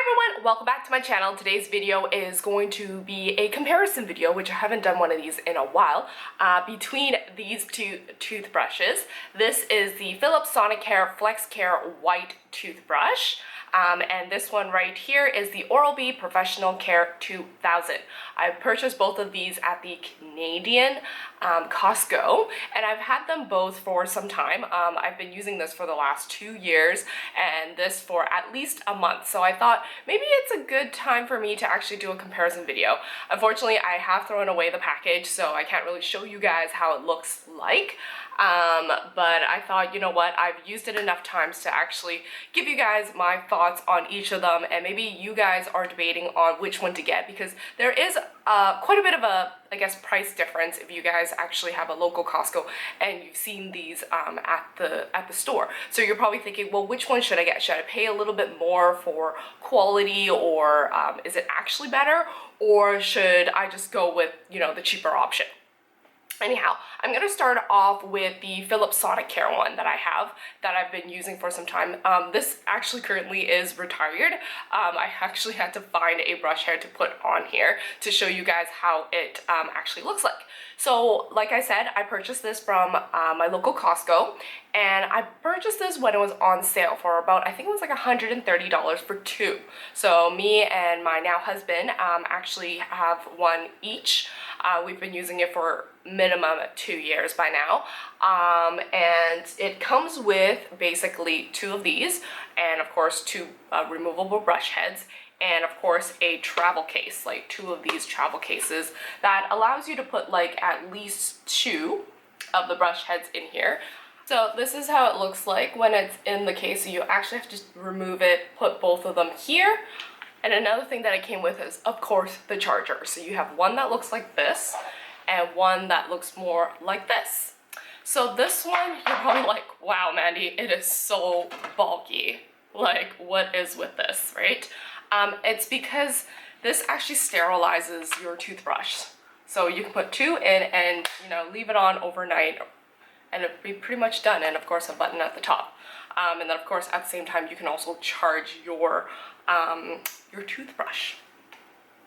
Hi everyone, welcome back to my channel. Today's video is going to be a comparison video, which I haven't done one of these in a while, between these two toothbrushes. This is the Philips Sonicare FlexCare White toothbrush. And this one right here is the Oral-B Professional Care 2000. I purchased both of these at the Canadian Costco, and I've had them both for some time. I've been using this for the last 2 years and this for at least a month. So I thought maybe it's a good time for me to actually do a comparison video. Unfortunately, I have thrown away the package, so I can't really show you guys how it looks like. But I thought, you know what, I've used it enough times to actually give you guys my thoughts on each of them, and maybe you guys are debating on which one to get, because there is quite a bit of a, I guess, price difference if you guys actually have a local Costco and you've seen these at the store. So you're probably thinking, well, which one should I get? Should I pay a little bit more for quality, or is it actually better, or should I just go with, you know, the cheaper option? Anyhow, I'm going to start off with the Philips Sonicare one that I have, that I've been using for some time. This actually currently is retired. I actually had to find a brush head to put on here to show you guys how it actually looks like. So, like I said, I purchased this from my local Costco, and I purchased this when it was on sale for about, I think it was like $130 for two. So me and my now husband actually have one each. We've been using it for minimum 2 years by now, and it comes with basically two of these, and of course two removable brush heads, and of course a travel case, like two of these travel cases that allows you to put like at least two of the brush heads in here. So this is how it looks like when it's in the case. So you actually have to just remove it, put both of them here. And another thing that it came with is, of course, the charger. So you have one that looks like this and one that looks more like this. So this one, you're probably like, wow, Mandy, it is so bulky. Like, what is with this, right? It's because this actually sterilizes your toothbrush. So you can put two in and, you know, leave it on overnight, and it'll be pretty much done. And of course, a button at the top. And then of course, at the same time, you can also charge your toothbrush.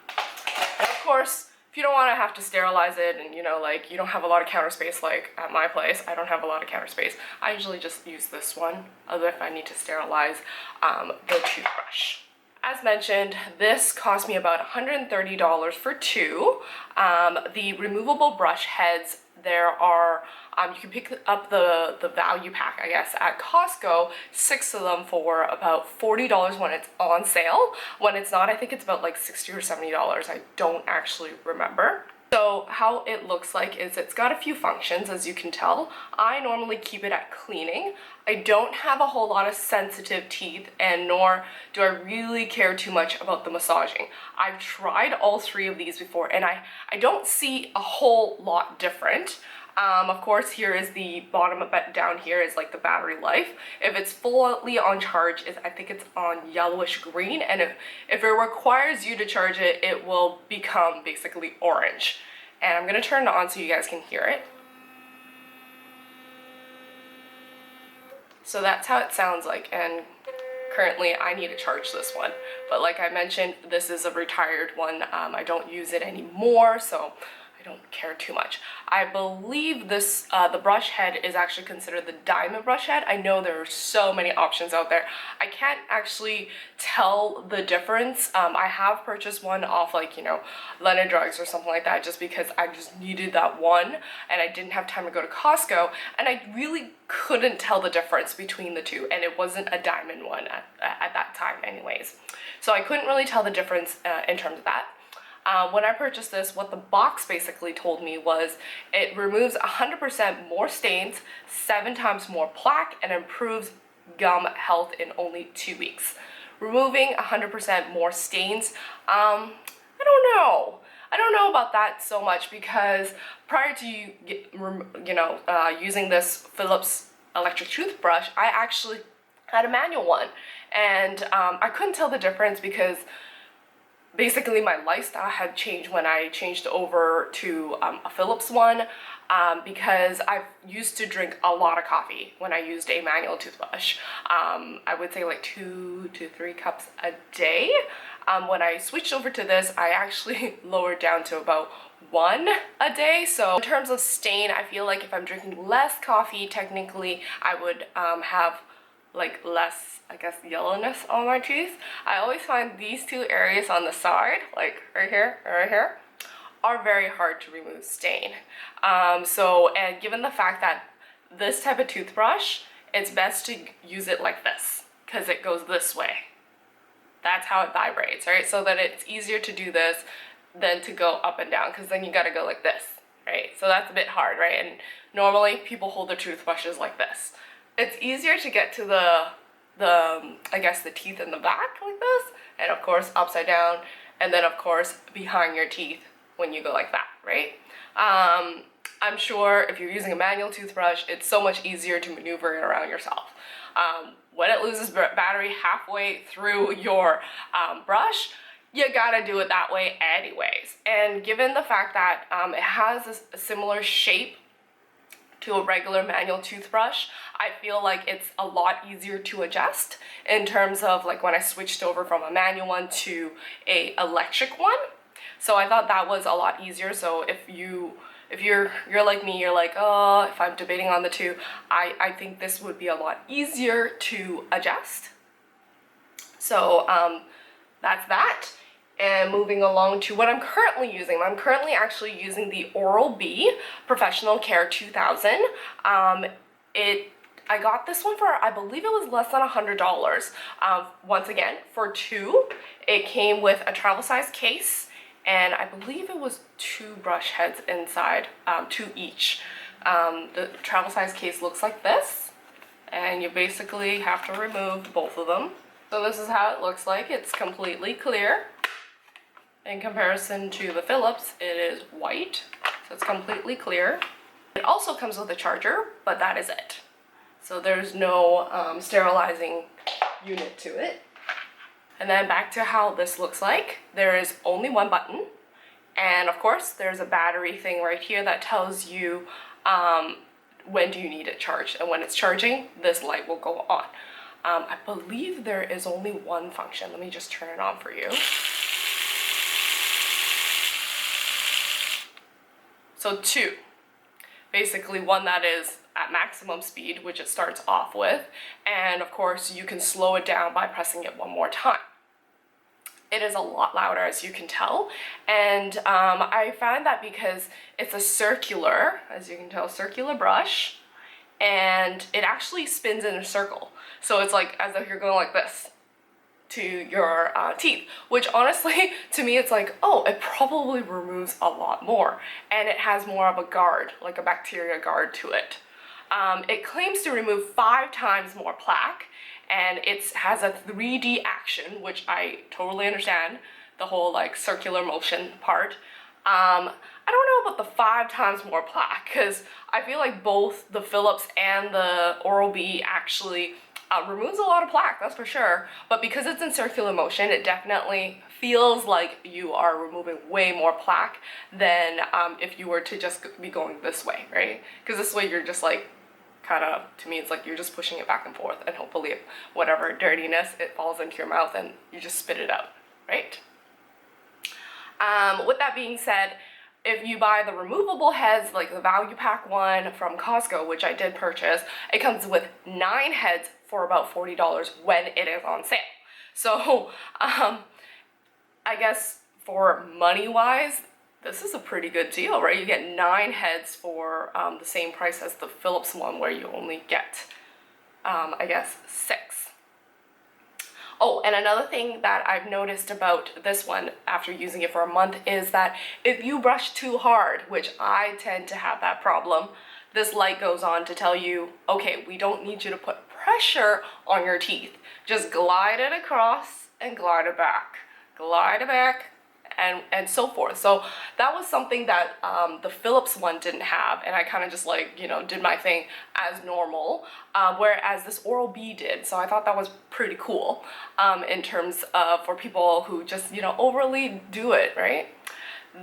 And of course, if you don't want to have to sterilize it, and you know, like, you don't have a lot of counter space, like at my place, I don't have a lot of counter space. I usually just use this one, other if I need to sterilize the toothbrush. As mentioned, this cost me about $130 for two. The removable brush heads, there are, you can pick up the value pack, I guess, at Costco, 6 of them for about $40 when it's on sale. When it's not, I think it's about like $60 or $70. I don't actually remember. So how it looks like is it's got a few functions, as you can tell. I normally keep it at cleaning. I don't have a whole lot of sensitive teeth, and nor do I really care too much about the massaging. I've tried all three of these before, and I don't see a whole lot different. Of course, here is the bottom, but down here is like the battery life. If it's fully on charge, I think it's on yellowish green, and if it requires you to charge it, it will become basically orange. And I'm gonna turn it on so you guys can hear it. So that's how it sounds like, and currently I need to charge this one. But like I mentioned, this is a retired one. I don't use it anymore, so I don't care too much. I believe this, the brush head is actually considered the diamond brush head. I know there are so many options out there. I can't actually tell the difference. I have purchased one off, like, you know, London Drugs or something like that, just because I just needed that one and I didn't have time to go to Costco, and I really couldn't tell the difference between the two, and it wasn't a diamond one at that time anyways. So I couldn't really tell the difference in terms of that. When I purchased this, what the box basically told me was it removes 100% more stains, 7 times more plaque, and improves gum health in only 2 weeks. Removing 100% more stains, I don't know. I don't know about that so much, because prior to using this Philips electric toothbrush, I actually had a manual one, and I couldn't tell the difference because basically my lifestyle had changed when I changed over to a Philips one, because I used to drink a lot of coffee when I used a manual toothbrush. I would say like 2 to 3 cups a day. When I switched over to this, I actually lowered down to about 1 a day. So in terms of stain, I feel like if I'm drinking less coffee, technically I would have like less, I guess, yellowness on my teeth. I always find these two areas on the side, like right here and right here, are very hard to remove stain. And given the fact that this type of toothbrush, it's best to use it like this because it goes this way. That's how it vibrates, right? So that it's easier to do this than to go up and down, because then you gotta go like this, right? So that's a bit hard, right? And normally people hold their toothbrushes like this. It's easier to get to I guess the teeth in the back like this, and of course upside down, and then of course behind your teeth when you go like that, right? I'm sure if you're using a manual toothbrush, it's so much easier to maneuver it around yourself. When it loses battery halfway through your brush, you gotta do it that way anyways. And given the fact that it has a similar shape to a regular manual toothbrush, I feel like it's a lot easier to adjust in terms of like when I switched over from a manual one to a electric one. So I thought that was a lot easier. So if you're like me, you're like, oh, if I'm debating on the two, I think this would be a lot easier to adjust. So that's that. And moving along to what I'm currently using. I'm currently actually using the Oral-B Professional Care 2000. I got this one for, I believe it was less than $100. Once again, for 2, it came with a travel size case, and I believe it was 2 brush heads inside, 2 each. The travel size case looks like this, and you basically have to remove both of them. So this is how it looks like. It's completely clear. In comparison to the Philips, it is white, so it's completely clear. It also comes with a charger, but that is it. So there's no sterilizing unit to it. And then back to how this looks like. There is only one button, and of course there's a battery thing right here that tells you when do you need it charged, and when it's charging, this light will go on. I believe there is only one function. Let me just turn it on for you. So 2, basically one that is at maximum speed, which it starts off with, and of course you can slow it down by pressing it one more time. It is a lot louder, as you can tell, and I find that because it's a circular, as you can tell, circular brush, and it actually spins in a circle. So it's like as if you're going like this to your teeth, which honestly to me it's like, oh, it probably removes a lot more, and it has more of a guard, like a bacteria guard to it. It claims to remove 5 times more plaque, and it has a 3D action, which I totally understand, the whole like circular motion part. I don't know about the 5 times more plaque, because I feel like both the Philips and the Oral-B actually removes a lot of plaque, that's for sure, but because it's in circular motion, it definitely feels like you are removing way more plaque than if you were to just be going this way, right? Because this way you're just like, kind of, to me it's like you're just pushing it back and forth, and hopefully whatever dirtiness, it falls into your mouth and you just spit it out, right? With that being said, if you buy the removable heads, like the value pack one from Costco, which I did purchase, it comes with 9 heads for about $40 when it is on sale. So I guess for money wise, this is a pretty good deal, right? You get 9 heads for the same price as the Philips one, where you only get I guess 6. Oh, and another thing that I've noticed about this one after using it for a month is that if you brush too hard, which I tend to have that problem, this light goes on to tell you, okay, we don't need you to put pressure on your teeth. Just glide it across and glide it back. Glide it back and so forth. So that was something that the Philips one didn't have, and I kind of just like, you know, did my thing as normal, whereas this Oral-B did. So I thought that was pretty cool in terms of for people who just, you know, overly do it, right?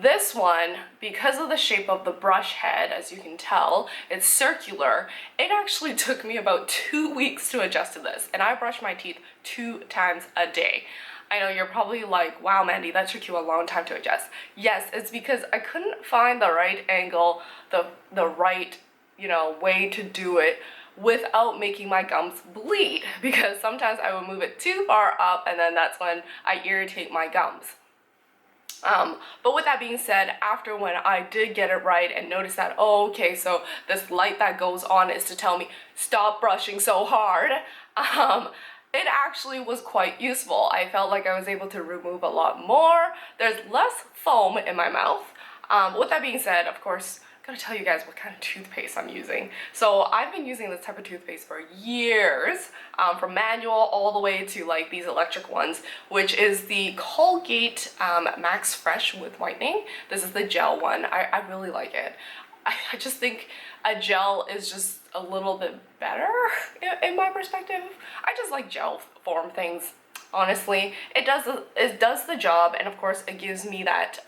This one, because of the shape of the brush head, as you can tell, it's circular. It actually took me about 2 weeks to adjust to this, and I brush my teeth 2 times a day. I know you're probably like, wow, Mandy, that took you a long time to adjust. Yes, it's because I couldn't find the right angle, the right, you know, way to do it without making my gums bleed, because sometimes I would move it too far up, and then that's when I irritate my gums. But with that being said, after when I did get it right and noticed that, oh, okay, so this light that goes on is to tell me stop brushing so hard, it actually was quite useful. I felt like I was able to remove a lot more. There's less foam in my mouth. With that being said, of course, gotta tell you guys what kind of toothpaste I'm using. So I've been using this type of toothpaste for years, from manual all the way to like these electric ones, which is the Colgate Max Fresh with Whitening. This is the gel one. I really like it. I just think a gel is just a little bit better in my perspective. I just like gel form things, honestly. It does the job, and of course it gives me that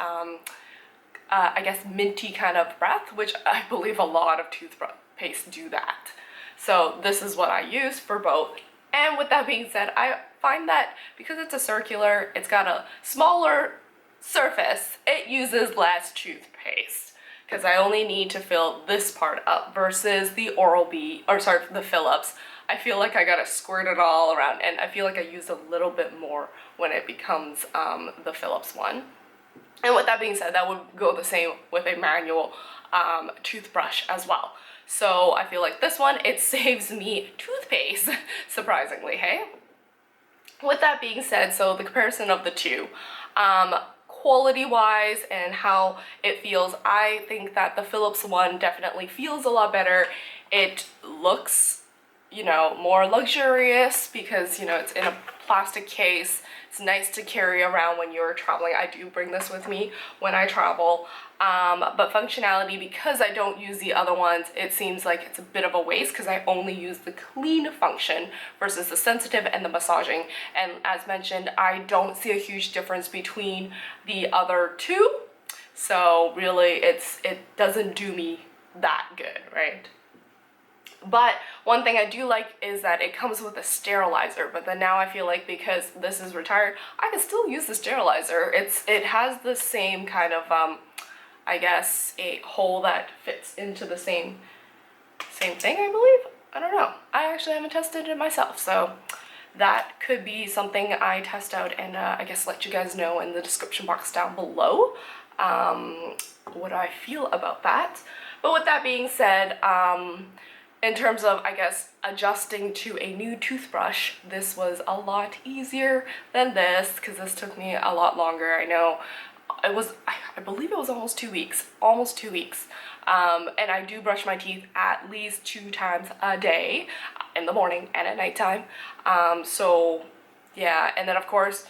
I guess minty kind of breath, which I believe a lot of toothpaste do that. So this is what I use for both. And with that being said, I find that because it's a circular, it's got a smaller surface, it uses less toothpaste, because I only need to fill this part up versus the Oral-B, or sorry, the Philips. I feel like I gotta squirt it all around, and I feel like I use a little bit more when it becomes the Philips one. And with that being said, that would go the same with a manual toothbrush as well. So I feel like this one, it saves me toothpaste, surprisingly, hey? With that being said, so the comparison of the two, quality-wise and how it feels, I think that the Philips one definitely feels a lot better. It looks, you know, more luxurious because, you know, it's in a plastic case. It's nice to carry around when you're traveling. I do bring this with me when I travel. But functionality, because I don't use the other ones, it seems like it's a bit of a waste because I only use the clean function versus the sensitive and the massaging. And as mentioned, I don't see a huge difference between the other two. So really, it doesn't do me that good, right? But one thing I do like is that it comes with a sterilizer, but then now I feel like because this is retired, I can still use the sterilizer. It has the same kind of, I guess, a hole that fits into the same thing, I believe. I don't know. I actually haven't tested it myself, so that could be something I test out and I guess let you guys know in the description box down below what I feel about that. But with that being said, in terms of, I guess, adjusting to a new toothbrush, this was a lot easier than this because this took me a lot longer. I know it was, I believe it was almost 2 weeks, and I do brush my teeth at least 2 times a day, in the morning and at nighttime. So yeah, and then of course,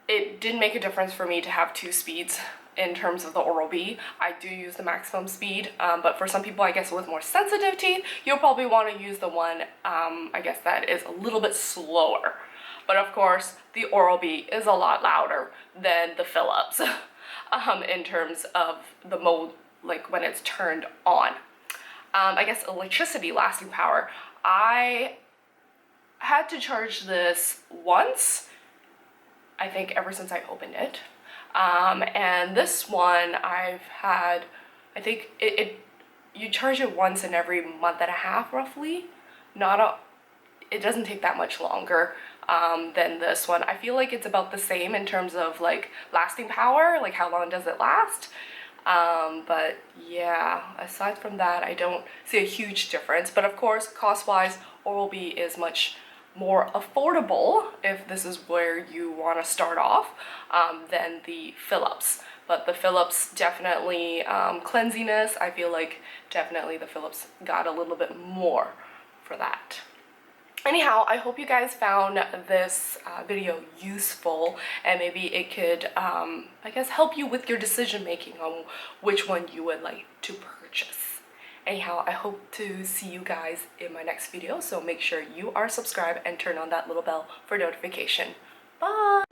it did make a difference for me to have 2 speeds. In terms of the Oral-B, I do use the maximum speed, but for some people, I guess with more sensitive teeth, you'll probably want to use the one, I guess that is a little bit slower. But of course, the Oral-B is a lot louder than the Philips in terms of the mode, like when it's turned on. I guess electricity lasting power. I had to charge this once, I think ever since I opened it. And this one I've had, I think you charge it once in every month and a half roughly. It doesn't take that much longer than this one. I feel like it's about the same in terms of like lasting power, like how long does it last. But yeah, aside from that, I don't see a huge difference. But of course, cost-wise, Oral-B is much more affordable if this is where you want to start off than the Philips. But the Philips definitely, cleansiness, I feel like definitely the Philips got a little bit more for that. Anyhow, I hope you guys found this video useful, and maybe it could, I guess, help you with your decision making on which one you would like to purchase. Anyhow, I hope to see you guys in my next video, so make sure you are subscribed and turn on that little bell for notification. Bye!